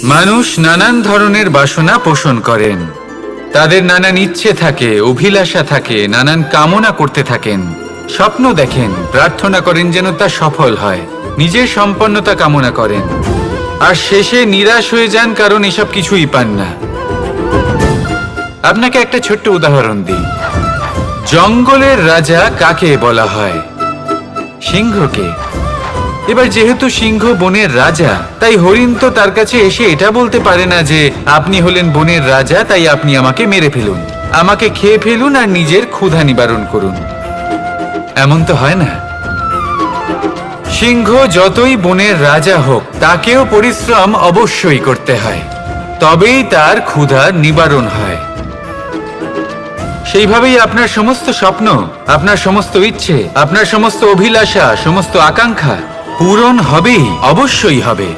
মানুষ নানান ধরনের বাসনা পোষণ করেন। তাদের নানান ইচ্ছে থাকে, অভিলাষা থাকে, নানান কামনা করতে থাকেন, স্বপ্ন দেখেন, প্রার্থনা করেন যেন তা সফল হয়, নিজের সম্পন্নতা কামনা করেন, আর শেষে নিরাশ হয়ে যান কারণ এসব কিছুই পান না। আপনাকে একটা ছোট্ট উদাহরণ দিই। জঙ্গলের রাজা কাকে বলা হয়? সিংহকে। এবার যেহেতু সিংহ বনের রাজা, তাই হরিণ তো তার কাছে এসে এটা বলতে পারে না যে আপনি হলেন বনের রাজা, তাই আপনি আমাকে মেরে ফেলুন, আমাকে খেয়ে ফেলুন আর নিজের ক্ষুধা নিবারণ করুন। এমন তো হয় না। সিংহ যতই বনের রাজা হোক, তাকেও পরিশ্রম অবশ্যই করতে হয়, তবেই তার ক্ষুধা নিবারণ হয়। সেইভাবেই আপনার সমস্ত স্বপ্ন, আপনার সমস্ত ইচ্ছে, আপনার সমস্ত অভিলাষা, সমস্ত আকাঙ্ক্ষা পূরণ হবেই, অবশ্যই হবে।